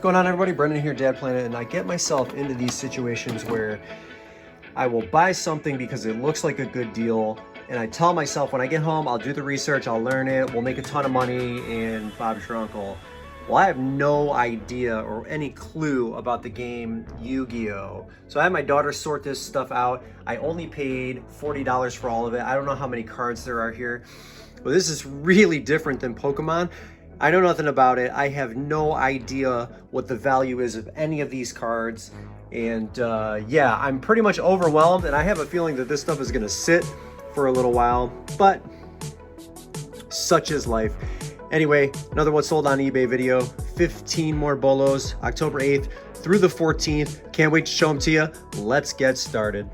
going on, everybody? Brendan here, Dad Planet, and I get myself into these situations where I will buy something because it looks like a good deal, and I tell myself when I get home, I'll do the research, I'll learn it, we'll make a ton of money, and Bob's your uncle. Well, I have no idea or any clue about the game Yu-Gi-Oh! So I had my daughter sort this stuff out. I only paid $40 for all of it. I don't know how many cards there are here. Well, this is really different than Pokemon. I know nothing about it. I have no idea what the value is of any of these cards. And yeah, I'm pretty much overwhelmed, and I have a feeling that this stuff is gonna sit for a little while, but such is life. Anyway, another What Sold on eBay video, 15 more bolos, October 8th through the 14th. Can't wait to show them to you. Let's get started.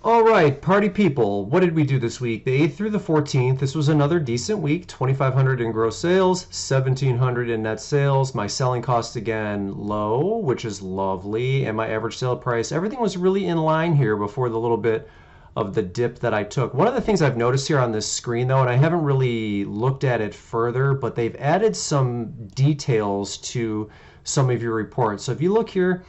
All right, party people, what did we do this week? The 8th through the 14th, this was another decent week. 2,500 in gross sales, 1,700 in net sales. My selling cost again low, which is lovely, and my average sale price, everything was really in line here before the little bit of the dip that I took. One of the things I've noticed here on this screen though, and I haven't really looked at it further, but they've added some details to some of your reports. So if you look here,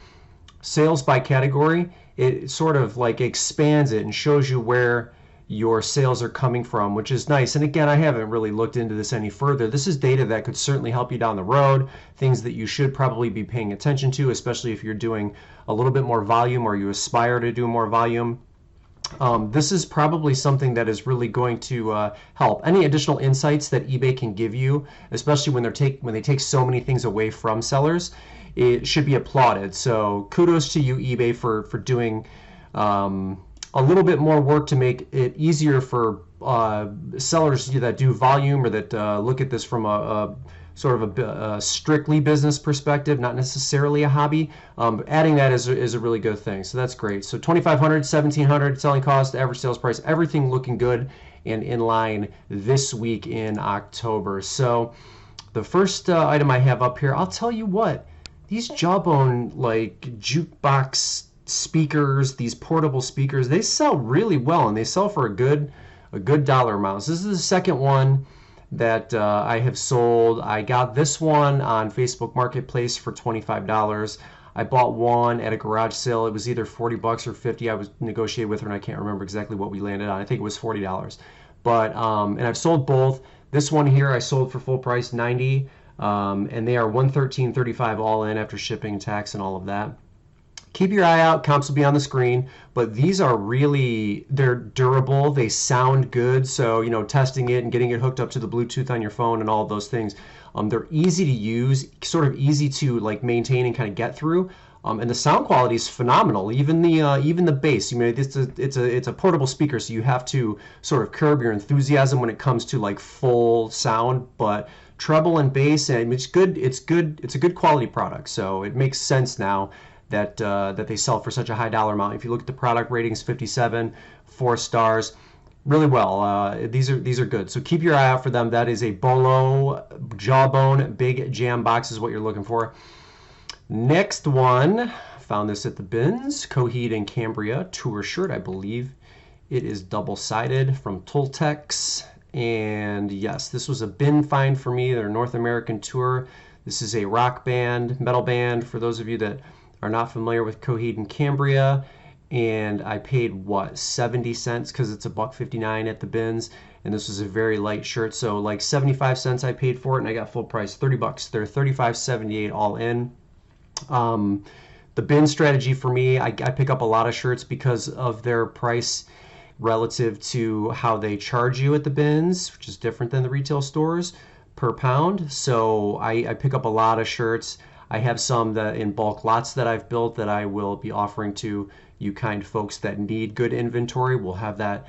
sales by category, it sort of like expands it and shows you where your sales are coming from, which is nice. And again, I haven't really looked into this any further. This is data that could certainly help you down the road, things that you should probably be paying attention to, especially if you're doing a little bit more volume or you aspire to do more volume. This is probably something that is really going to help. Any additional insights that eBay can give you, especially when they take so many things away from sellers, it should be applauded. So kudos to you, eBay, for doing a little bit more work to make it easier for sellers that do volume or that look at this from a sort of a strictly business perspective, not necessarily a hobby. Adding that is a really good thing. So that's great. So 2,500, 1,700 selling cost, average sales price, everything looking good and in line this week in October. So the first item I have up here, I'll tell you what, these Jawbone like jukebox speakers, these portable speakers, they sell really well, and they sell for a good dollar amount. So this is the second one that I have sold. I got this one on Facebook Marketplace for $25. I bought one at a garage sale. It was either 40 bucks or 50. I was negotiated with her, and I can't remember exactly what we landed on. I think it was $40. But and I've sold both. This one here I sold for full price, 90. And they are $113.35 all in after shipping, tax, and all of that. Keep your eye out, comps will be on the screen, but these are really, they're durable, they sound good, so you know, testing it and getting it hooked up to the Bluetooth on your phone and all of those things, they're easy to use, sort of easy to like maintain and kind of get through. And the sound quality is phenomenal. Even the bass. You know, it's a portable speaker, so you have to sort of curb your enthusiasm when it comes to like full sound. But treble and bass, and it's good. It's good. It's a good quality product. So it makes sense now that that they sell for such a high dollar amount. If you look at the product ratings, 57, 4 stars. Really well. These are good. So keep your eye out for them. That is a Bolo Jawbone Big Jam box is what you're looking for. Next one, found this at the bins, Coheed and Cambria tour shirt, I believe. It is double-sided from Tultex, and yes, this was a bin find for me, their North American tour. This is a rock band, metal band, for those of you that are not familiar with Coheed and Cambria, and I paid, what, 70 cents, because it's $1.59 at the bins, and this was a very light shirt, so like 75 cents I paid for it, and I got full price, 30 bucks. They're $35.78 all in. The bin strategy for me, I pick up a lot of shirts because of their price relative to how they charge you at the bins, which is different than the retail stores per pound. So I pick up a lot of shirts. I have some that in bulk lots that I've built that I will be offering to you kind folks that need good inventory. We'll have that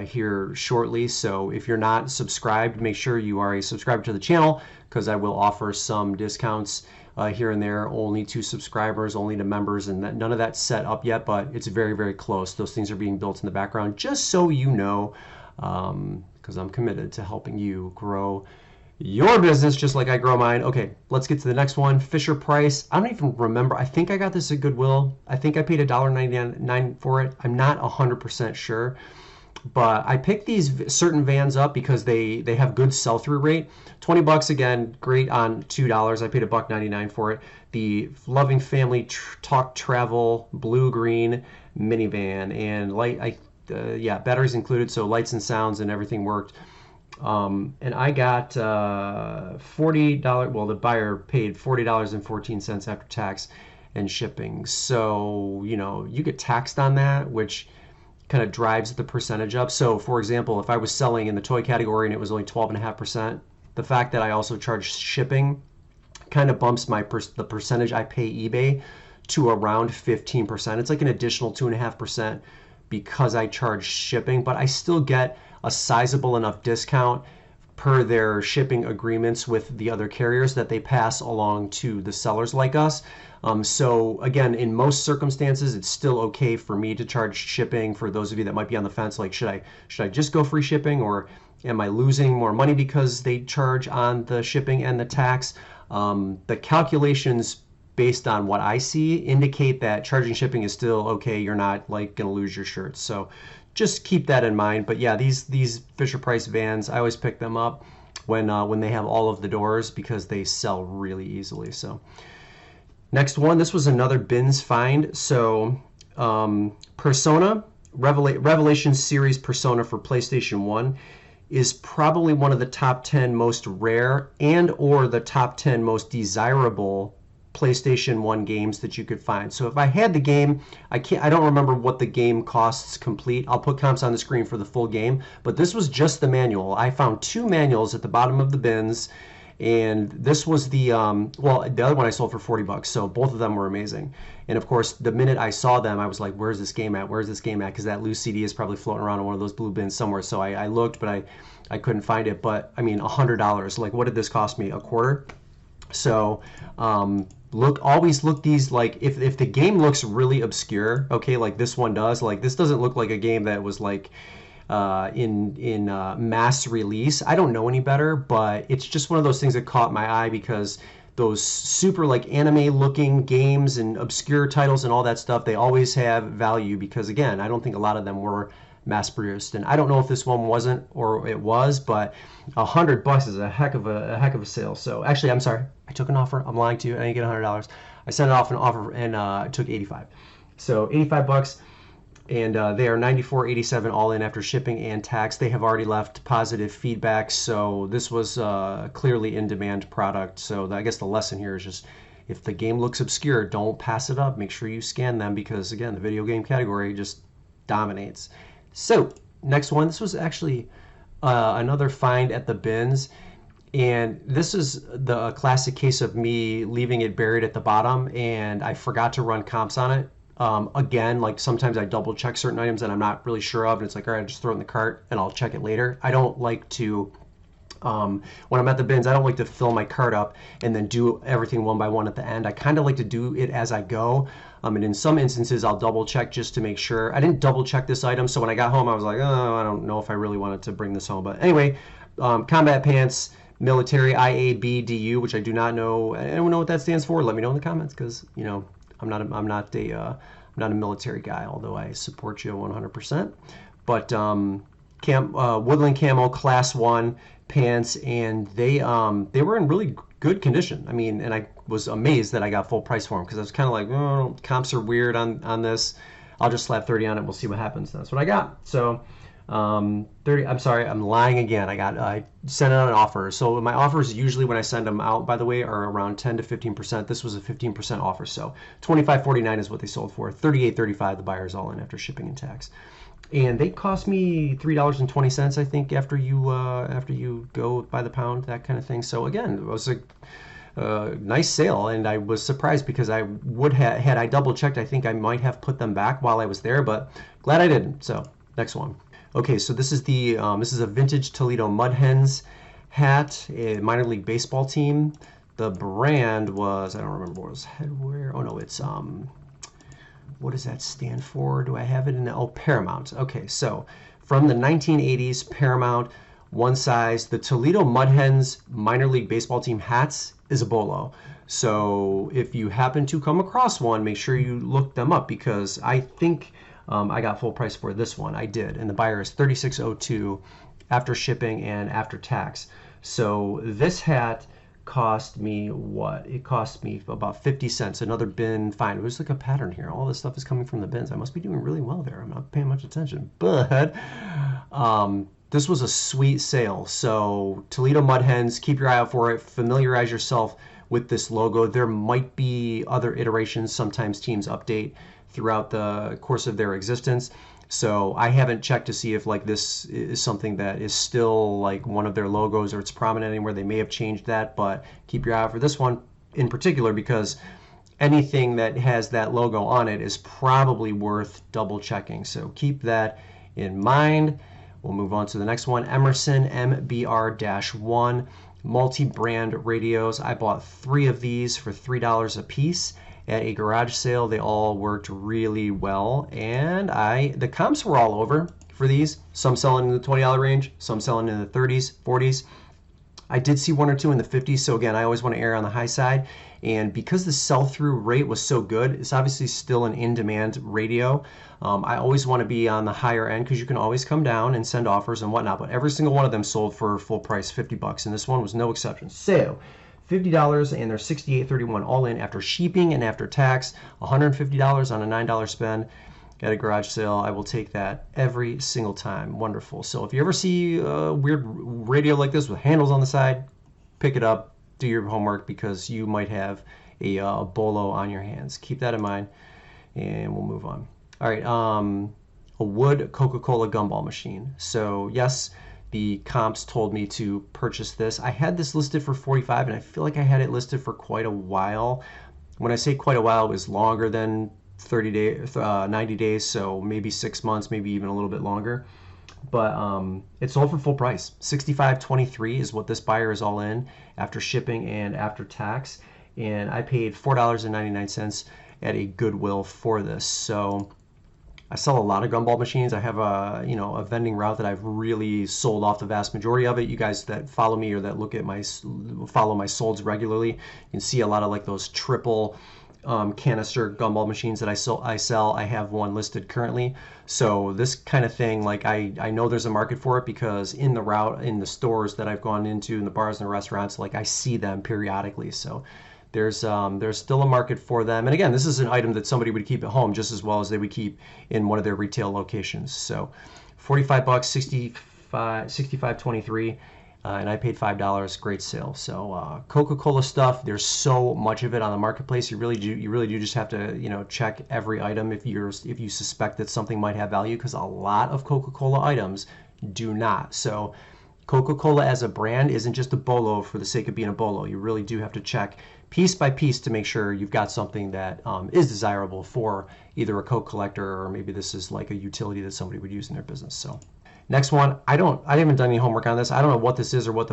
here shortly. So if you're not subscribed, make sure you are a subscriber to the channel, because I will offer some discounts here and there, only to subscribers, only to members, and none of that's set up yet, but it's very, very close. Those things are being built in the background, just so you know, because I'm committed to helping you grow your business just like I grow mine. Okay, let's get to the next one. FisherPrice. I don't even remember. I think I got this at Goodwill. I think I paid $1.99 for it. I'm not 100% sure. But I picked these certain vans up because they have good sell-through rate. 20 bucks again, great on $2. I paid $1.99 for it. The Loving Family Talk Travel blue green minivan and yeah, batteries included, so lights and sounds and everything worked. And I got $40. Well, the buyer paid $40.14 after tax and shipping. So you get taxed on that, which kind of drives the percentage up. So, for example, if I was selling in the toy category and it was only 12.5%, the fact that I also charge shipping kind of bumps the percentage I pay eBay to around 15%. It's like an additional 2.5% because I charge shipping, but I still get a sizable enough discount per their shipping agreements with the other carriers that they pass along to the sellers like us. So again, in most circumstances, it's still okay for me to charge shipping. For those of you that might be on the fence, like should I just go free shipping, or am I losing more money because they charge on the shipping and the tax? The calculations based on what I see indicate that charging shipping is still okay. You're not like gonna lose your shirts. So just keep that in mind. But yeah, these FisherPrice vans, I always pick them up when they have all of the doors because they sell really easily. So next one, this was another bins find. So Persona, Revelation series Persona for PlayStation 1 is probably one of the top 10 most rare and or the top 10 most desirable PlayStation 1 games that you could find. So if I had the game, I don't remember what the game costs complete. I'll put comps on the screen for the full game, but this was just the manual. I found 2 manuals at the bottom of the bins, and this was the the other one I sold for 40 bucks. So both of them were amazing. And of course, the minute I saw them, I was like, where's this game at? Where's this game at? Because that loose CD is probably floating around in one of those blue bins somewhere. So I looked, but I couldn't find it. But I mean, $100. Like, what did this cost me? A quarter? So always look these, like if the game looks really obscure, okay, like this one does, like this doesn't look like a game that was like in mass release. I don't know any better, but it's just one of those things that caught my eye because those super like anime looking games and obscure titles and all that stuff, they always have value because again, I don't think a lot of them were mass produced, and I don't know if this one wasn't or it was, but $100 is a heck of a sale. So actually, I'm sorry, I took an offer. I'm lying to you. I didn't get $100. I sent it off an offer and took 85. So 85 bucks, and they are 94.87 all in after shipping and tax. They have already left positive feedback, so this was clearly in demand product. So I guess the lesson here is just if the game looks obscure, don't pass it up. Make sure you scan them because again, the video game category just dominates. So next one, this was actually another find at the bins, and this is the classic case of me leaving it buried at the bottom and I forgot to run comps on it. Again, like sometimes I double check certain items that I'm not really sure of, and it's like, all right, just throw it in the cart and I'll check it later. I don't like to when I'm at the bins, I don't like to fill my cart up and then do everything one by one at the end. I kind of like to do it as I go. And in some instances, I'll double check just to make sure. I didn't double check this item, so when I got home, I was like, oh, I don't know if I really wanted to bring this home. But anyway, combat pants, military IABDU, which I do not know. I don't know what that stands for. Let me know in the comments because I'm not a military guy, although I support you 100%. But woodland camo class 1 pants, and they were in really good condition. I mean, and I was amazed that I got full price for them because I was kind of like, oh, comps are weird on this. I'll just slap 30 on it. We'll see what happens. That's what I got. So 30. I'm sorry, I'm lying again. I sent it on an offer. So my offers usually when I send them out, by the way, are around 10 to 15%. This was a 15% offer. So $25.49 is what they sold for. $38.35 the buyer's all in after shipping and tax. And they cost me $3.20, I think, after you go by the pound, that kind of thing. So again, it was a nice sale, and I was surprised because I would have, had I double checked, I think I might have put them back while I was there, but glad I didn't. So next one. Okay, so this is a vintage Toledo Mud Hens hat, a minor league baseball team. The brand was, I don't remember what it was, Headwear. Oh no, it's what does that stand for? Do I have it in the, Paramount. Okay, so from the 1980s, Paramount one size. The Toledo Mud Hens minor league baseball team hats is a bolo. So if you happen to come across one, make sure you look them up, because I think I got full price for this one. I did, and the buyer is $36.02 after shipping and after tax. So this hat cost me what? It cost me about 50 cents. Another bin fine. There's like a pattern here. All this stuff is coming from the bins. I must be doing really well there. I'm not paying much attention, but this was a sweet sale. So Toledo Mud Hens, keep your eye out for it. Familiarize yourself with this logo. There might be other iterations. Sometimes teams update throughout the course of their existence. So I haven't checked to see if like this is something that is still like one of their logos or it's prominent anywhere. They may have changed that, but keep your eye out for this one in particular, because anything that has that logo on it is probably worth double checking. So keep that in mind. We'll move on to the next one. Emerson MBR-1 multi-brand radios. I bought 3 of these for $3 a piece at a garage sale. They all worked really well, and the comps were all over for these. Some selling in the $20 range, some selling in the 30s, 40s. I did see 1 or 2 in the 50s, so again, I always want to err on the high side. And because the sell-through rate was so good, it's obviously still an in-demand radio. I always want to be on the higher end, because you can always come down and send offers and whatnot, but every single one of them sold for full price, 50 bucks, and this one was no exception. So $50, and they're $68.31 all in after shipping and after tax. $150 on a $9 spend at a garage sale. I will take that every single time. Wonderful. So if you ever see a weird radio like this with handles on the side, pick it up, do your homework, because you might have a bolo on your hands. Keep that in mind, and we'll move on. All right, a wood Coca-Cola Gumball Machine. So yes, the comps told me to purchase this. I had this listed for $45, and I feel like I had it listed for quite a while. When I say quite a while, it was longer than 30 days, 90 days, so maybe 6 months, maybe even a little bit longer. But it sold for full price. $65.23 is what this buyer is all in after shipping and after tax. And I paid $4.99 at a Goodwill for this. So I sell a lot of gumball machines. I have a vending route that I've really sold off the vast majority of it. You guys that follow me or that look at follow my solds regularly, you can see a lot of like those triple canister gumball machines that I sell. I have one listed currently. So this kind of thing, like I know there's a market for it, because in the stores that I've gone into, in the bars and the restaurants, like I see them periodically. So there's still a market for them. And again, this is an item that somebody would keep at home just as well as they would keep in one of their retail locations. So 45 bucks, 65.23, and I paid $5. Great sale. So Coca-Cola stuff, there's so much of it on the marketplace. You really do just have to check every item if you suspect that something might have value, because a lot of Coca-Cola items do not. So Coca-Cola as a brand isn't just a bolo for the sake of being a bolo. You really do have to check piece by piece to make sure you've got something that is desirable for either a Coke collector, or maybe this is like a utility that somebody would use in their business. So next one, I haven't done any homework on this. I don't know what this is or what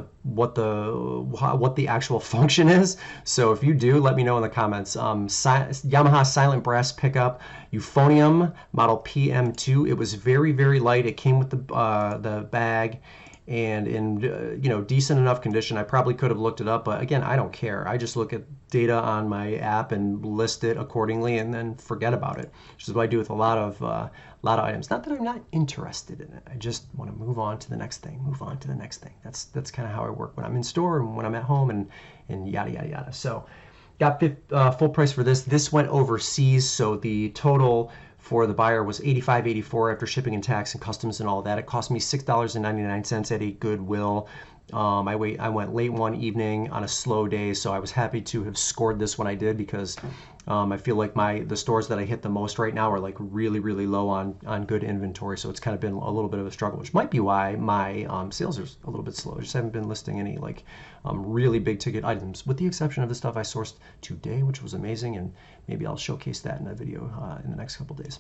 the actual function is. So if you do, let me know in the comments. Yamaha silent brass pickup, euphonium model PM2. It was very, very light. It came with the bag, and in decent enough condition. I probably could have looked it up, but again, I don't care. I just look at data on my app and list it accordingly, and then forget about it, which is what I do with a lot of items. Not that I'm not interested in it. I just want to move on to the next thing. That's kind of how I work when I'm in store and when I'm at home, and yada yada yada. So got full price for this. This went overseas, so the total for the buyer was $85.84 after shipping and tax and customs and all that. It cost me $6.99 at a Goodwill. I went late one evening on a slow day, so I was happy to have scored this when I did, because I feel like the stores that I hit the most right now are like really, really low on good inventory. So it's kind of been a little bit of a struggle, which might be why my sales are a little bit slow. I just haven't been listing any like really big ticket items, with the exception of the stuff I sourced today, which was amazing, and maybe I'll showcase that in a video in the next couple days.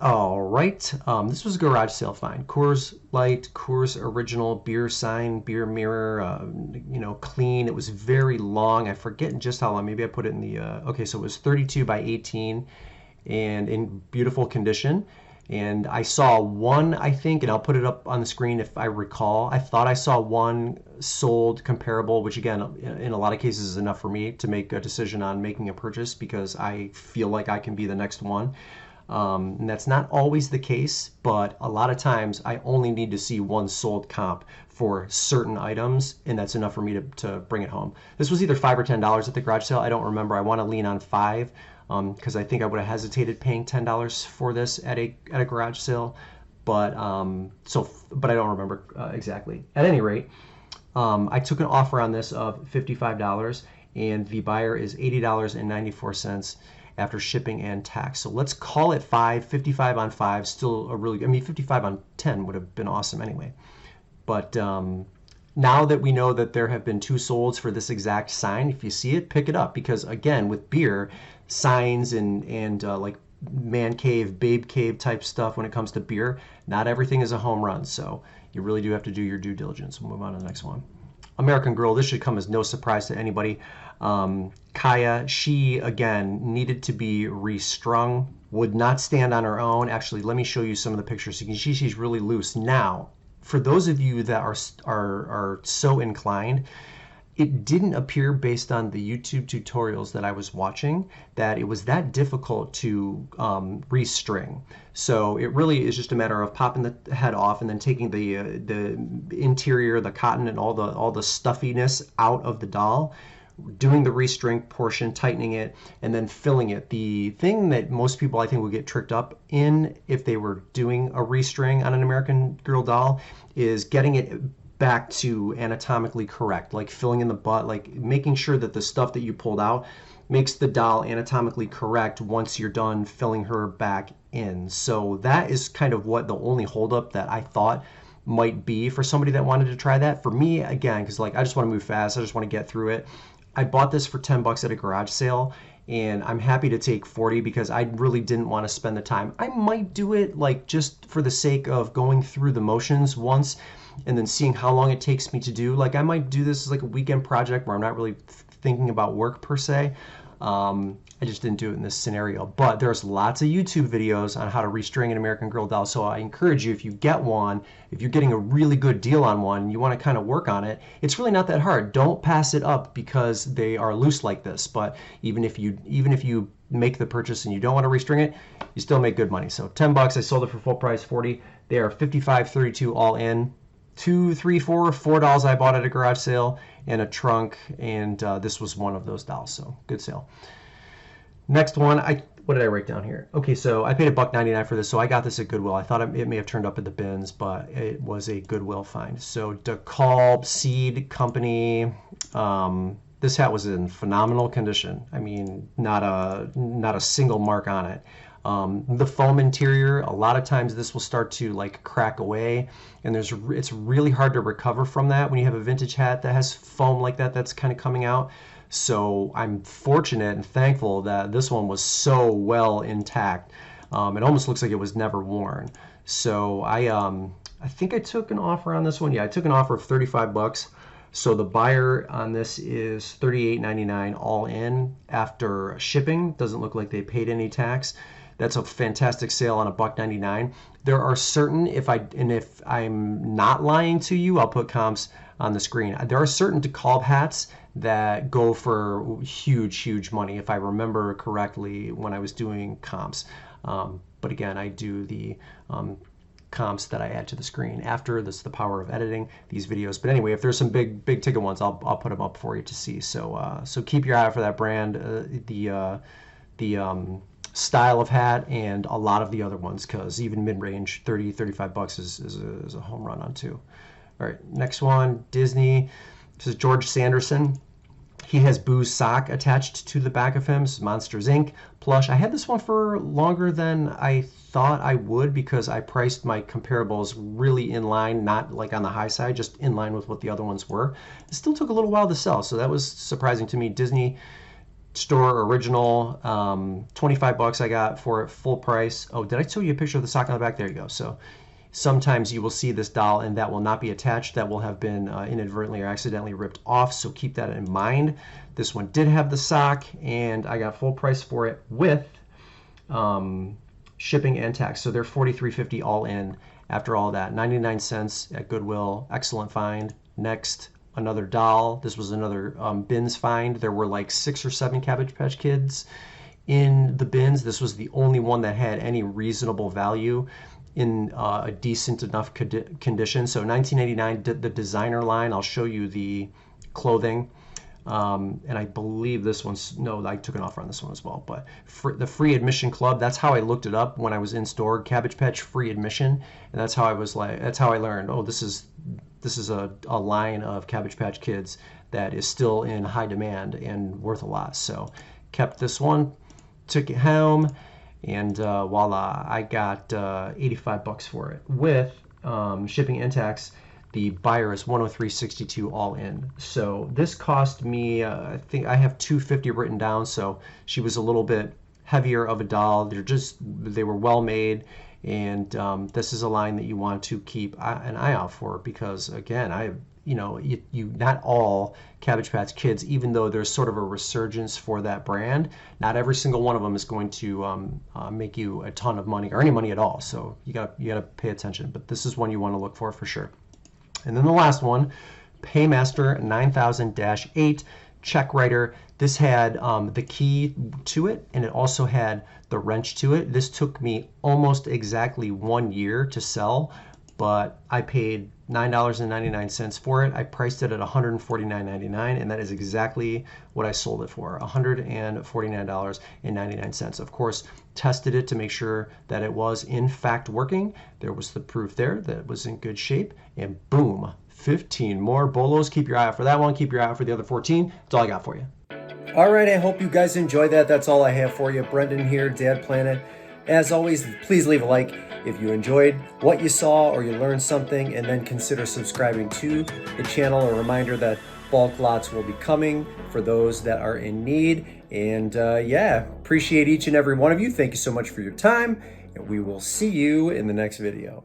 All right, this was a garage sale find. Coors Light, Coors Original, beer sign, beer mirror, clean. It was very long. I forget just how long. Maybe I put it in the, okay, so it was 32 by 18 and in beautiful condition. And I saw one, I think, and I'll put it up on the screen if I recall. I thought I saw one sold comparable, which again, in a lot of cases is enough for me to make a decision on making a purchase because I feel like I can be the next one. And that's not always the case, but a lot of times I only need to see one sold comp for certain items, and that's enough for me to bring it home. This was either $5 or $10 at the garage sale. I don't remember. I want to lean on 5 because I think I would have hesitated paying $10 for this at a garage sale, but but I don't remember exactly. At any rate, I took an offer on this of $55, and the buyer is $80.94 after shipping and tax. So let's call it 55 on 5. Still a really, I mean, 55 on 10 would have been awesome anyway. But now that we know that there have been 2 solds for this exact sign, if you see it, pick it up. Because again, with beer, signs and like man cave, babe cave type stuff when it comes to beer, not everything is a home run. So you really do have to do your due diligence. We'll move on to the next one. American Girl, this should come as no surprise to anybody. Kaya, she again needed to be restrung, would not stand on her own. Actually, let me show you some of the pictures. You can see she's really loose. Now, for those of you that are so inclined, it didn't appear based on the YouTube tutorials that I was watching that it was that difficult to restring. So it really is just a matter of popping the head off and then taking the interior, the cotton, and all the stuffiness out of the doll, doing the restring portion, tightening it, and then filling it. The thing that most people I think would get tricked up in if they were doing a restring on an American Girl doll is getting it back to anatomically correct, like filling in the butt, like making sure that the stuff that you pulled out makes the doll anatomically correct once you're done filling her back in. So that is kind of what the only holdup that I thought might be for somebody that wanted to try that. For me, again, because like I just want to move fast, I just want to get through it. I bought this for $10 at a garage sale, and I'm happy to take 40 because I really didn't want to spend the time. I might do it like just for the sake of going through the motions once and then seeing how long it takes me to do. Like I might do this as like a weekend project where I'm not really thinking about work per se. I just didn't do it in this scenario. But there's lots of YouTube videos on how to restring an American Girl doll. So I encourage you, if you get one, if you're getting a really good deal on one, and you want to kind of work on it, it's really not that hard. Don't pass it up because they are loose like this. But even if you make the purchase and you don't want to restring it, you still make good money. So $10, I sold it for full price, 40. They are 55, 32 all in. 2, 3, 4 dolls I bought at a garage sale and a trunk, and this was one of those dolls, so good sale. Next one, what did I write down here? Okay, so I paid $1.99 for this, so I got this at Goodwill. I thought it may have turned up at the bins, but it was a Goodwill find. So Decal Seed Company. This hat was in phenomenal condition. I mean, not a single mark on it. The foam interior, a lot of times this will start to like crack away, and it's really hard to recover from that when you have a vintage hat that has foam like that that's kind of coming out. So I'm fortunate and thankful that this one was so well intact. It almost looks like it was never worn. So I think I took an offer on this one. Yeah, I took an offer of $35. So the buyer on this is $38.99 all in after shipping. Doesn't look like they paid any tax. That's a fantastic sale on $1.99. There are certain, if I'm not lying to you, I'll put comps on the screen. There are certain Decal hats that go for huge money, if I remember correctly when I was doing comps. But again, I do the comps that I add to the screen after. This is the power of editing these videos. But anyway, if there's some big ticket ones, I'll put them up for you to see. So keep your eye out for that brand. The style of hat and a lot of the other ones, because even mid-range $30-35 is a home run on too. All right, next one, Disney. This is George Sanderson. He has Boo's sock attached to the back of him. This is Monsters Inc. plush. I had this one for longer than I thought I would because I priced my comparables really in line, not like on the high side, just in line with what the other ones were. It still took a little while to sell, so that was surprising to me. Disney store original, $25 I got for it full price. Oh, did I show you a picture of the sock on the back? There you go. So sometimes you will see this doll and that will not be attached. That will have been inadvertently or accidentally ripped off, so keep that in mind. This one did have the sock, and I got full price for it with shipping and tax. So they're $43.50 all in after all that. 99 cents at Goodwill. Excellent find. Next, another doll. This was another bins find. There were like 6 or 7 Cabbage Patch Kids in the bins. This was the only one that had any reasonable value in a decent enough condition. So 1989, the designer line. I'll show you the clothing. And I believe this one's, no, I took an offer on this one as well. But the free admission club, that's how I looked it up when I was in store. Cabbage Patch free admission, and that's how I was like, that's how I learned. Oh, this is a line of Cabbage Patch Kids that is still in high demand and worth a lot. So kept this one, took it home, and voila, I got 85 bucks for it with shipping and tax. The buyer is $103.62 all in. So this cost me, I think I have $250 written down. So she was a little bit heavier of a doll. They were well made. And this is a line that you want to keep an eye out for, because again, not all Cabbage Patch Kids, even though there's sort of a resurgence for that brand, not every single one of them is going to make you a ton of money or any money at all. So you gotta pay attention. But this is one you want to look for sure. And then the last one, Paymaster 9000-8 check writer. This had the key to it, and it also had the wrench to it. This took me almost exactly 1 year to sell, but I paid $9.99 for it. I priced it at $149.99, and that is exactly what I sold it for, $149.99. Of course, tested it to make sure that it was in fact working. There was the proof there that it was in good shape, and boom, 15 more bolos. Keep your eye out for that one. Keep your eye out for the other 14. That's all I got for you. All right, I hope you guys enjoyed that. That's all I have for you. Brendan here, Dad Planet. As always, please leave a like if you enjoyed what you saw or you learned something, and then consider subscribing to the channel. A reminder that bulk lots will be coming for those that are in need. And yeah, appreciate each and every one of you. Thank you so much for your time, and we will see you in the next video.